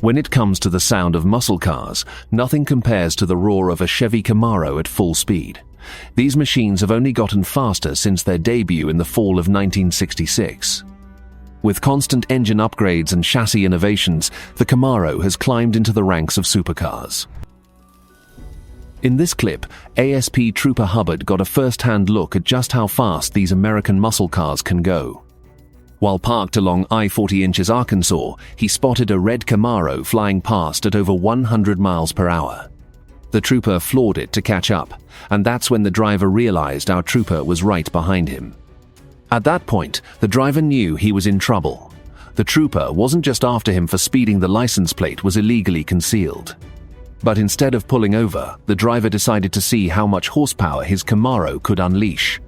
When it comes to the sound of muscle cars, nothing compares to the roar of a Chevy Camaro at full speed. These machines have only gotten faster since their debut in the fall of 1966. With constant engine upgrades and chassis innovations, the Camaro has climbed into the ranks of supercars. In this clip, ASP Trooper Hubbard got a first-hand look at just how fast these American muscle cars can go. While parked along I-40 inches Arkansas, he spotted a red Camaro flying past at over 100 miles per hour. The trooper floored it to catch up, and that's when the driver realized our trooper was right behind him. At that point, the driver knew he was in trouble. The trooper wasn't just after him for speeding. The license plate was illegally concealed. But instead of pulling over, the driver decided to see how much horsepower his Camaro could unleash.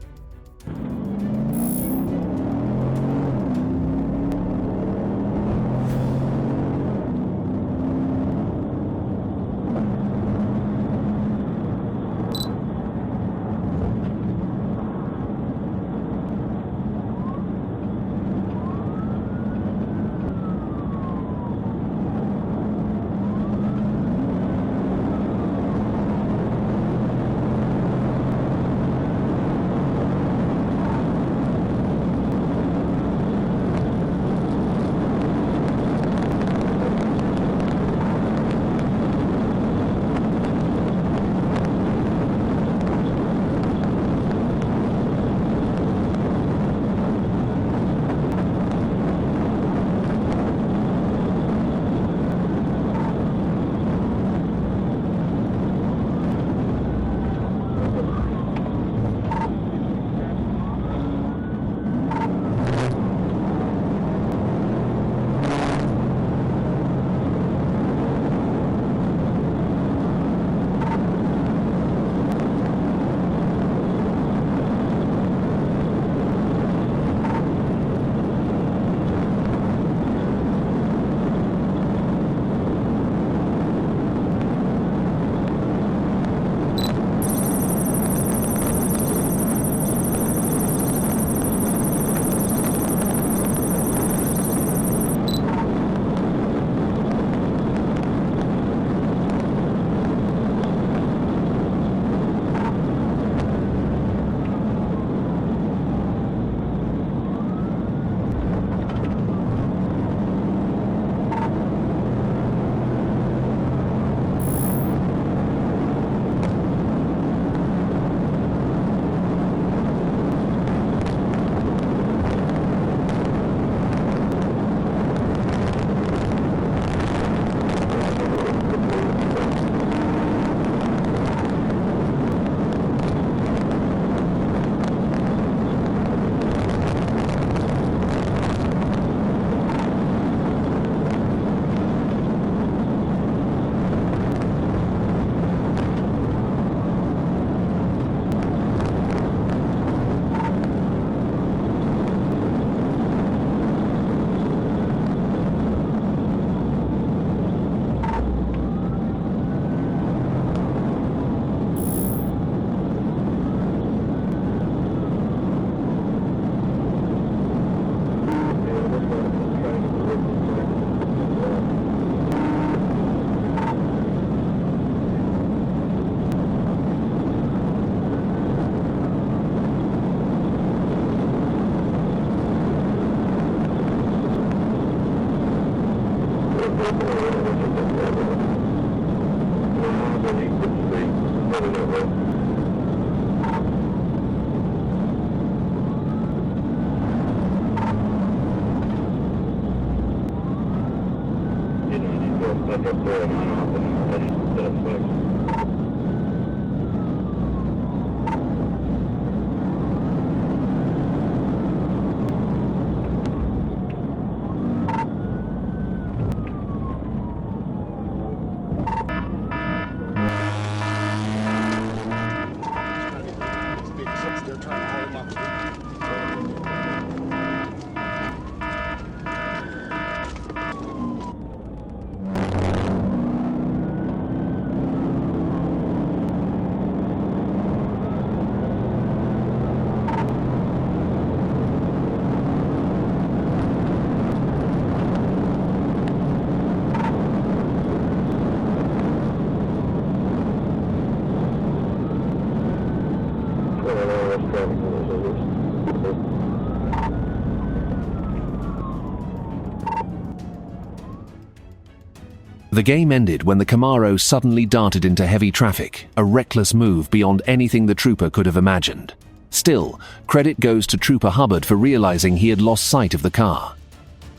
The game ended when the Camaro suddenly darted into heavy traffic, a reckless move beyond anything the trooper could have imagined. Still, credit goes to Trooper Hubbard for realizing he had lost sight of the car.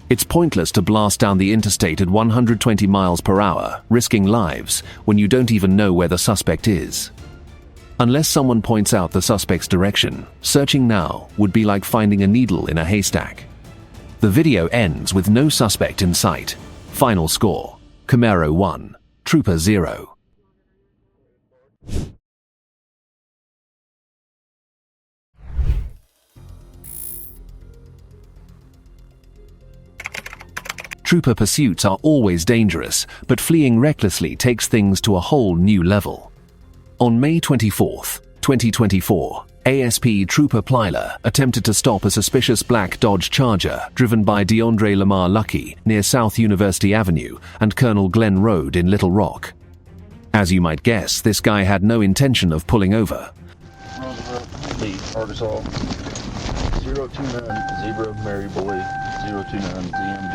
It's pointless to blast down the interstate at 120 miles per hour, risking lives, when you don't even know where the suspect is. Unless someone points out the suspect's direction, searching now would be like finding a needle in a haystack. The video ends with no suspect in sight. Final score: Camaro 1, Trooper 0. Trooper pursuits are always dangerous, but fleeing recklessly takes things to a whole new level. On May 24, 2024, ASP Trooper Plyler attempted to stop a suspicious black Dodge Charger driven by DeAndre Lamar Lucky near South University Avenue and Colonel Glen Road in Little Rock. As you might guess, this guy had no intention of pulling over. Lee, Arkansas, 029 Zebra Mary Boy, 029 ZMB,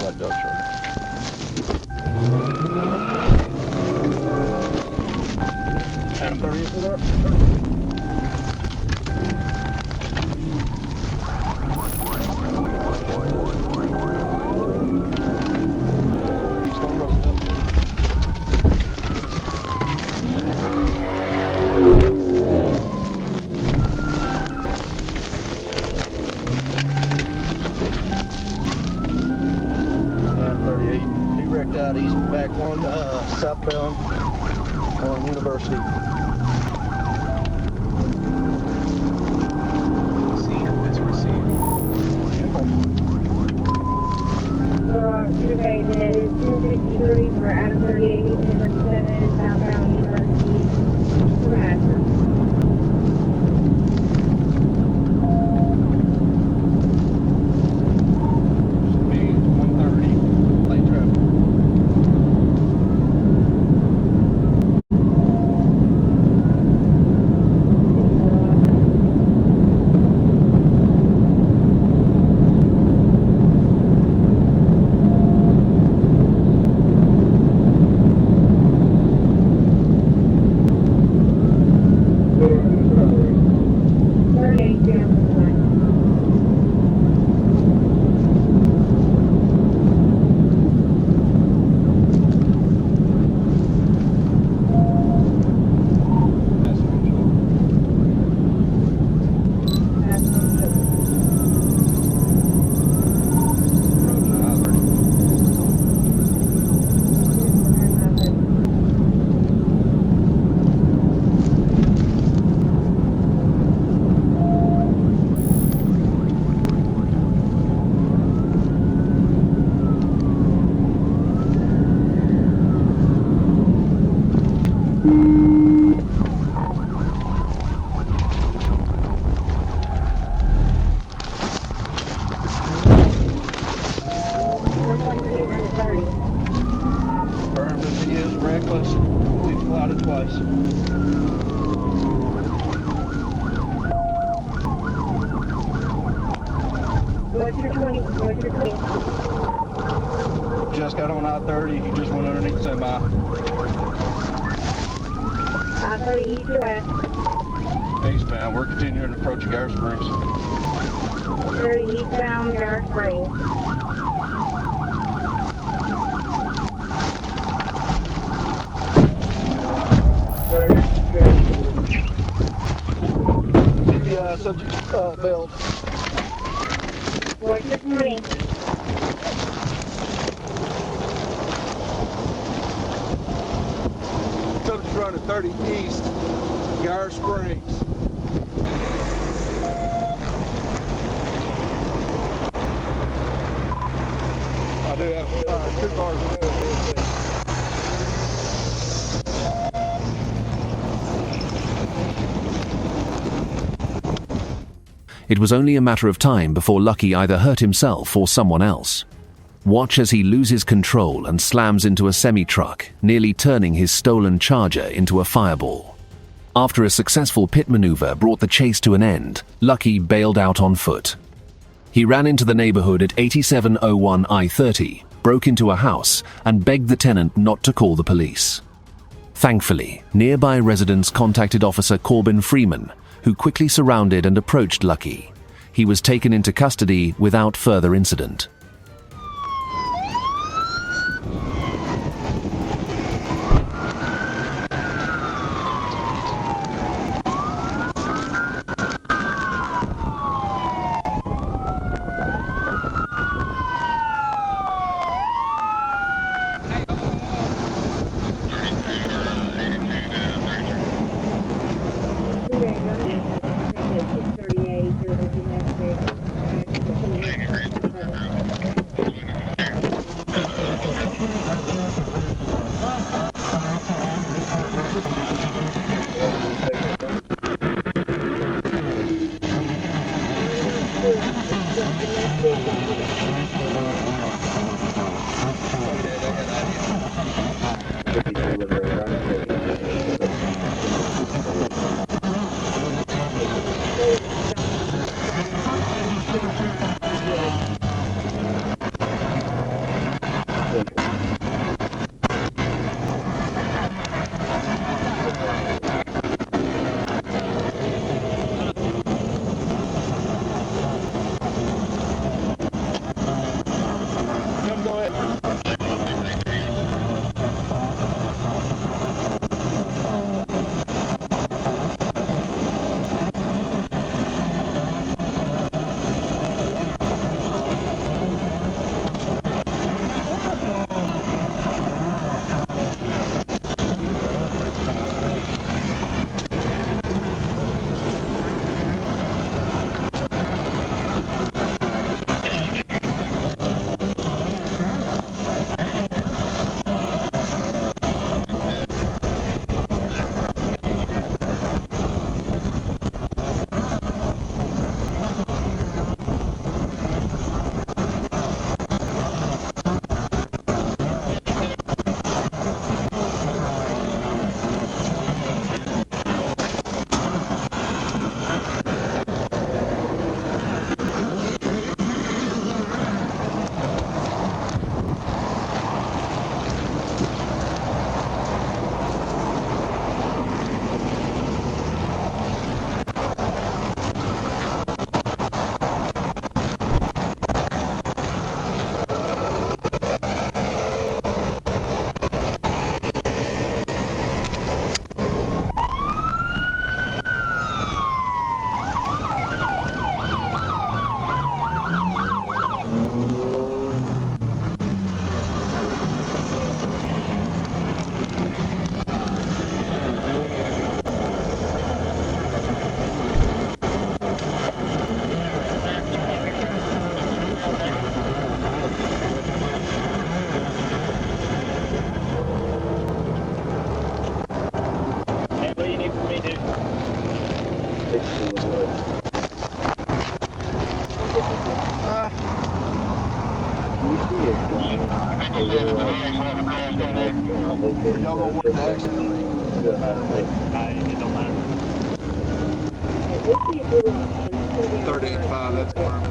Black Dodge Charger. Adam 30 for that? Out east back on southbound on University. It's received. It is 263 for Adam 38, 7 southbound University. Correct. Just got on I-30, he just went underneath semi. I-30 east or west? Eastbound, we're continuing to approach Garrett Springs. 30 eastbound, Garrett Springs. Subject belt. What's your name? Subject running 30 east, Garrett Springs. I do have 2 cars in there. It was only a matter of time before Lucky either hurt himself or someone else. Watch as he loses control and slams into a semi-truck, nearly turning his stolen Charger into a fireball. After a successful pit maneuver brought the chase to an end, Lucky bailed out on foot. He ran into the neighborhood at 8701 I-30, broke into a house and begged the tenant not to call the police. Thankfully, nearby residents contacted Officer Corbin Freeman, who quickly surrounded and approached Lucky. He was taken into custody without further incident. Y'all gonna work the accident? It don't matter. 38.5, that's where I'm at.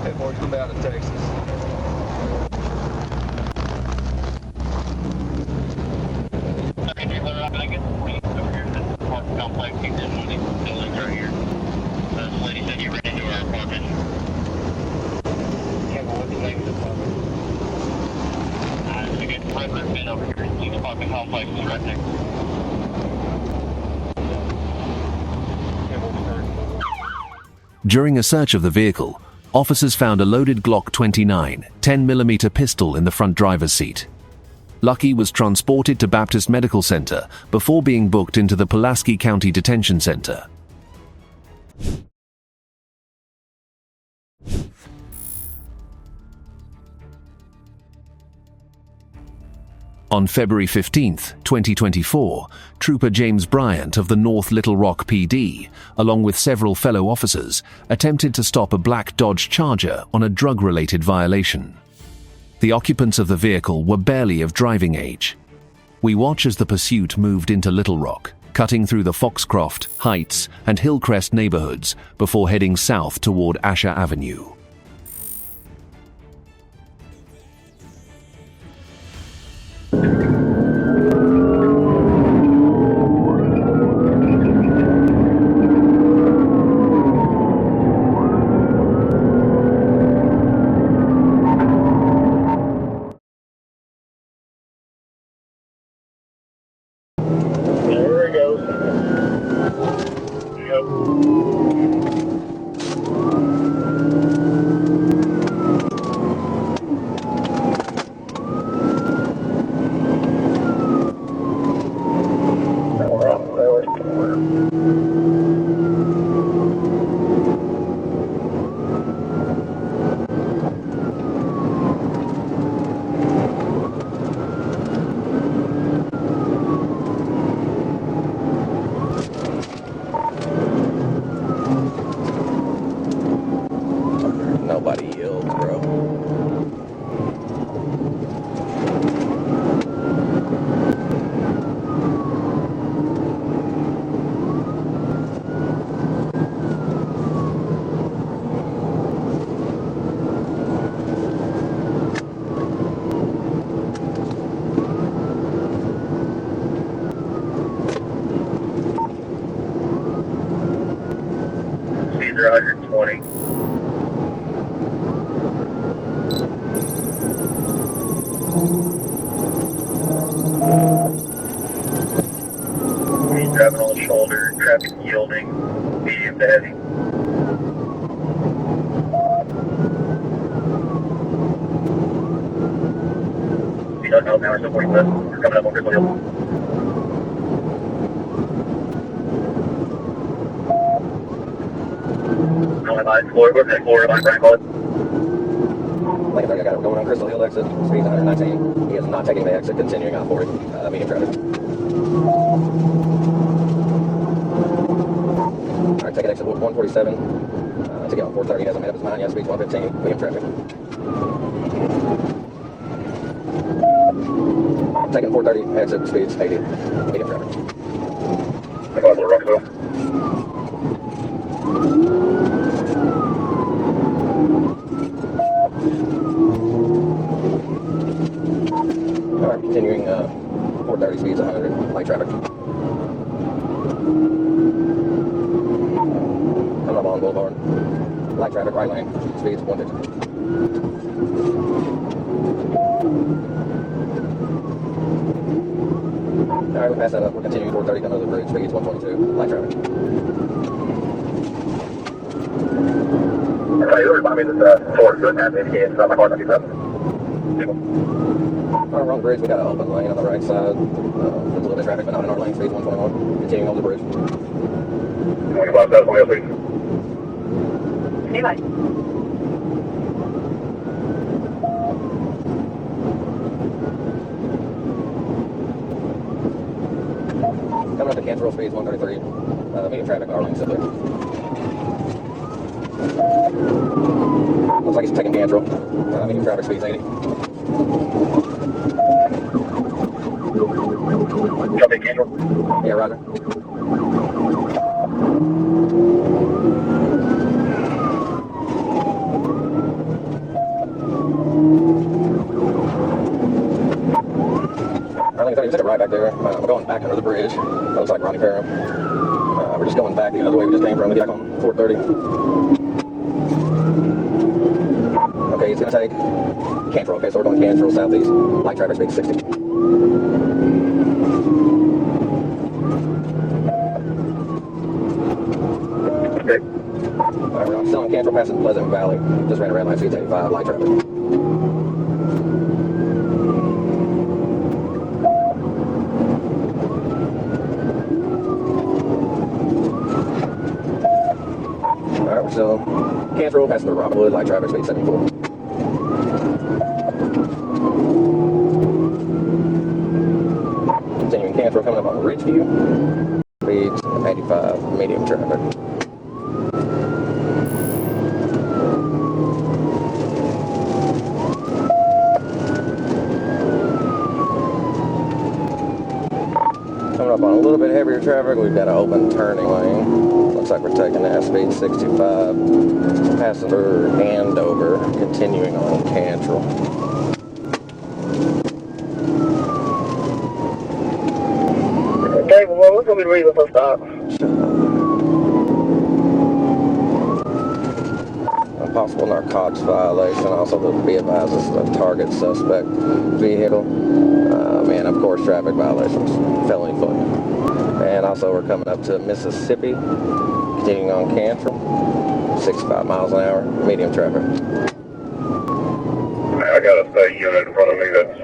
Hey, boys, come down to Texas. Complex, keep this money. Buildings right here. The lady said you ran into our apartment. Yeah, well, what's the name of the apartment? You get the regular bin over here. The apartment complex is right next. During a search of the vehicle, officers found a loaded Glock 29 10mm pistol in the front driver's seat. Lucky was transported to Baptist Medical Center before being booked into the Pulaski County Detention Center. On February 15, 2024, Trooper James Bryant of the North Little Rock PD, along with several fellow officers, attempted to stop a black Dodge Charger on a drug-related violation. The occupants of the vehicle were barely of driving age. We watch as the pursuit moved into Little Rock, cutting through the Foxcroft, Heights, and Hillcrest neighborhoods before heading south toward Asher Avenue. There it goes. Yep. We're on the road. Nobody yields, bro. Speeds are 120. He's driving on the shoulder, traffic yielding, medium to heavy. Speed on miles an hour, still 40 west. We're coming up on Crystal Hill. Floor, line, Brian, call it. Like I got him going on Crystal Hill exit, speeds 119. He is not taking the exit, continuing on 40, medium traffic. Alright, taking exit 147, to get on 430, hasn't made up his mind yet, speeds 115, medium traffic. Taking 430, exit, speeds 80, medium traffic. I call it Little Rockville. Alright, continuing 430 speeds 100, light traffic. Coming up on Boulevard, light traffic, right lane, speeds 150. Alright, we passed that up, we're continuing 430, coming over the bridge, speeds 122, light traffic. Alright, you remind me that Ford good has indicated it's not my car 97. On the wrong bridge, we got an open lane on the right side. There's a little bit of traffic, but not in our lane, speeds 121. Continuing over the bridge. You want to go outside, somebody else, please? Anybody? Coming up to Cantrell, speeds 133. Medium traffic, our lane simply. Looks like he's taking Cantrell. Medium traffic, speeds 80. Got big Angel. Yeah, roger. Arlene 30, take it right back there. We're going back under the bridge. That looks like Ronnie Parham. We're just going back the other way we just came from. We'll get back on 430. Okay, it's going to take Cantrell. Okay, so we're going Cantrell southeast. Light traffic speed 60. Okay. Alright, we're still on Cantrell passing Pleasant Valley. Just ran a red light, speeds 85, light traffic. Alright, we're still Cantrell passing the Robinwood, light traffic, speed 74. Continuing Cantrell, coming up on Ridgeview, speeds 85, medium traffic. clear traffic. We've got an open turning lane. Looks like we're taking that speed 65. Passing through Andover, continuing on Cantrell. Okay, well, what's going to be the reason for stop? A possible narcotics violation. Also, to be advised, this is a target suspect vehicle. And of course, traffic violations, felony footing. And also, we're coming up to Mississippi, continuing on Cantrell, 65 miles an hour, medium traffic. I got a state unit in front of me that's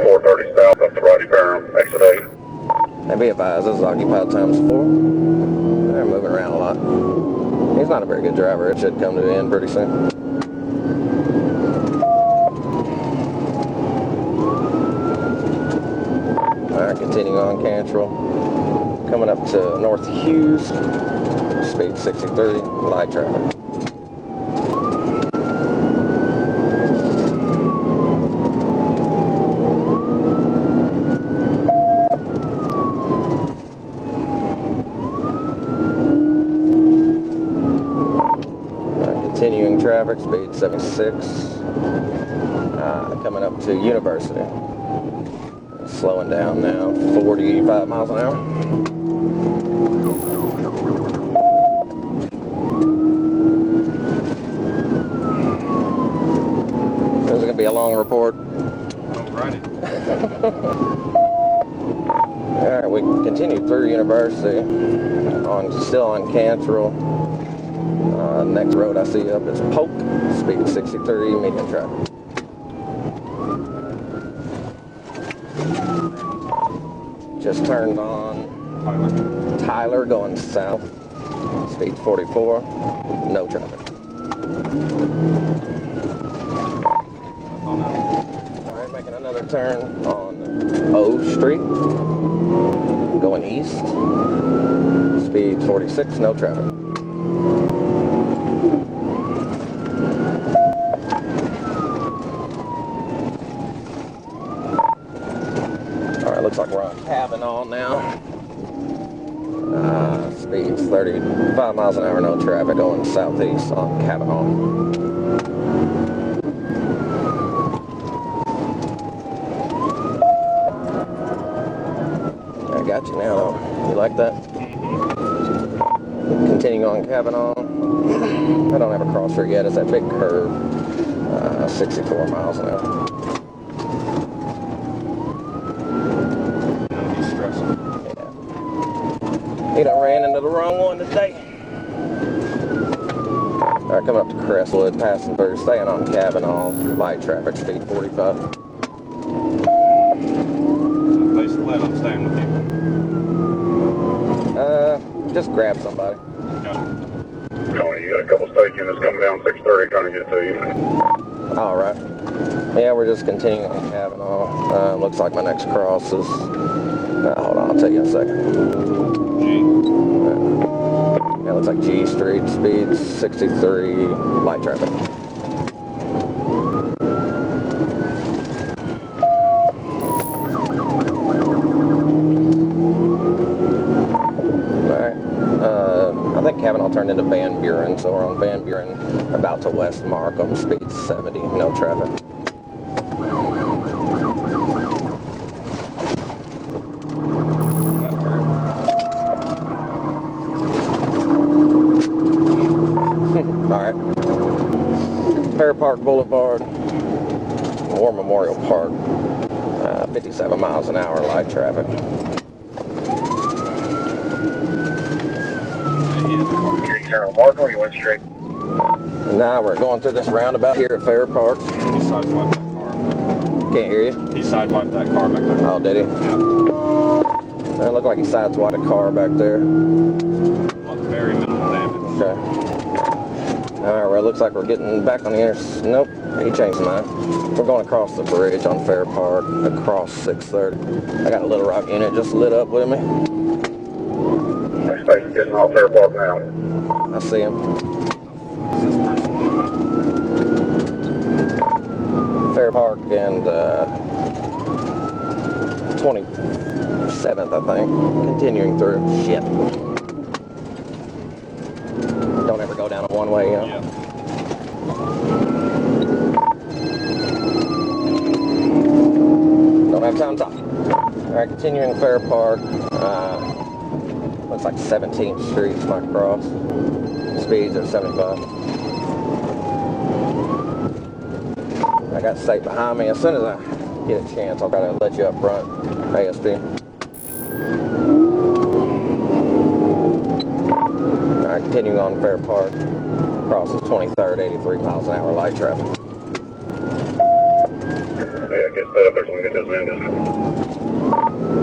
430 south up the Roddy Parham, exit 8. And be advised, this is occupied times 4. They're moving around a lot. He's not a very good driver. It should come to the end pretty soon. Alright, continuing on Cantrell. Coming up to North Hughes. Speed 63, light traffic. Continuing traffic, speed 76. Coming up to University. Slowing down now, 45 miles an hour. This is going to be a long report. Alrighty. Alright, we continue through University, still on Cantrell. Next road I see up is Polk, speed 63, medium traffic. Just turned on Tyler going south, speed 44, no traffic. Alright, making another turn on O Street, going east, speed 46, no traffic. Looks like we're on Kavanaugh now. Speeds 35 miles an hour, no traffic, going southeast on Kavanaugh. I got you now, though. You like that? Continuing on Kavanaugh. I don't have a crosser yet. It's that big curve. 64 miles an hour. He done ran into the wrong one today. Alright, coming up to Crestwood, passing through, staying on Kavanaugh, light traffic, speed 45. Basically, I'm staying with you. Just grab somebody. Tony, you got a couple state units coming down 630 trying to get to you. Alright. Yeah, we're just continuing on Kavanaugh. Looks like my next cross is... hold on, I'll tell you in a second. Yeah, looks like G Street, speed 63, light traffic. Alright, I think Kavanaugh turned into Van Buren, so we're on Van Buren, about to West Markham, speed 70, no traffic. Alright. Fair Park Boulevard, War Memorial Park, 57 miles an hour, light traffic. You're Mark, or you went straight? Now we're going through this roundabout here at Fair Park. He sidewiped that car. Can't hear you. He sidewiped that car back there. Oh, did he? Yeah. It looked like he sideswiped a car back there. Well, very minimal damage. Okay. Alright, well, it looks like we're getting back on the interstate. Nope, he changed his mind. We're going across the bridge on Fair Park, across 630. I got a Little Rock unit just lit up with me. Next station's getting off Fair Park now. I see him. Fair Park and 27th, I think. Continuing through. Shit. Don't ever go down a one-way, you know? Yeah. Don't have time to talk. Alright, continuing Fair Park. Looks like 17th Street is my cross. Speeds are 75. I got state behind me. As soon as I get a chance, I'll try to let you up front. ASP. Alright, continuing on Fair Park. Crosses 23rd, 83 miles an hour, light traffic. Yeah, get sped up there so we can get those windows.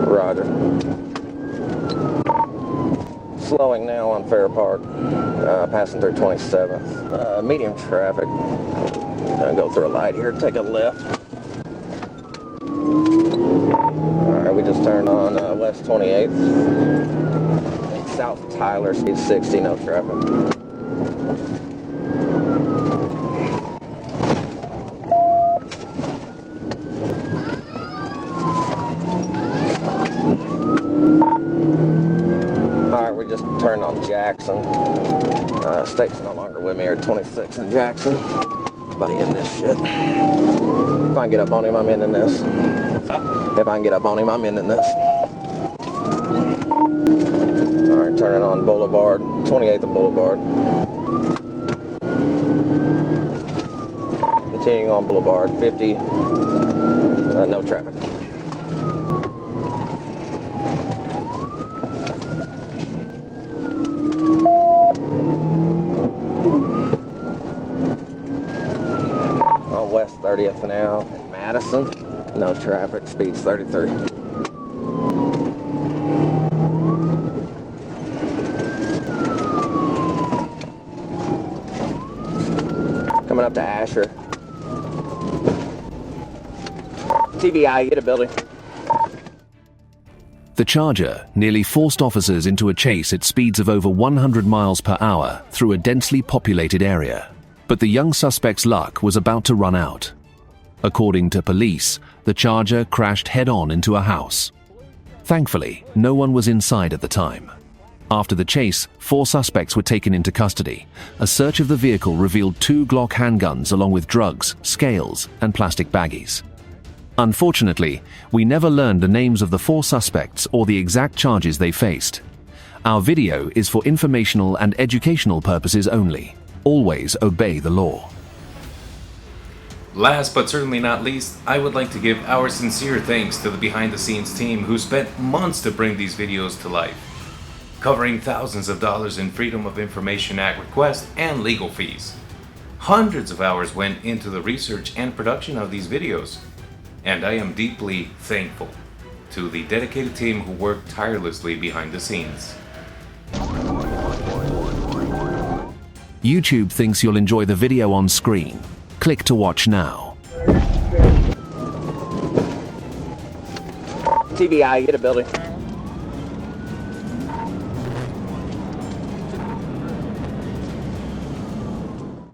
Roger. Slowing now on Fair Park, passing through 27th. Medium traffic. Gonna go through a light here, take a left. Alright, we just turned on West 28th. South Tyler, speed 60, no traffic. Alright, we just turned on Jackson. State's no longer with me here, 26 in Jackson. Buddy in this shit. If I can get up on him, I'm in this. If I can get up on him, I'm in this. Alright, turning on Boulevard, 28th and Boulevard. Continuing on Boulevard, 50, no traffic. On West 30th now, Madison, no traffic, speeds 33. Coming up to Asher. TBI, get a building. The Charger nearly forced officers into a chase at speeds of over 100 miles per hour through a densely populated area. But the young suspect's luck was about to run out. According to police, the Charger crashed head-on into a house. Thankfully, no one was inside at the time. After the chase, 4 suspects were taken into custody. A search of the vehicle revealed 2 Glock handguns along with drugs, scales, and plastic baggies. Unfortunately, we never learned the names of the 4 suspects or the exact charges they faced. Our video is for informational and educational purposes only. Always obey the law. Last but certainly not least, I would like to give our sincere thanks to the behind-the-scenes team who spent months to bring these videos to life, covering thousands of dollars in Freedom of Information Act requests and legal fees. Hundreds of hours went into the research and production of these videos, and I am deeply thankful to the dedicated team who worked tirelessly behind the scenes. YouTube thinks you'll enjoy the video on screen. Click to watch now. TBI, get a building.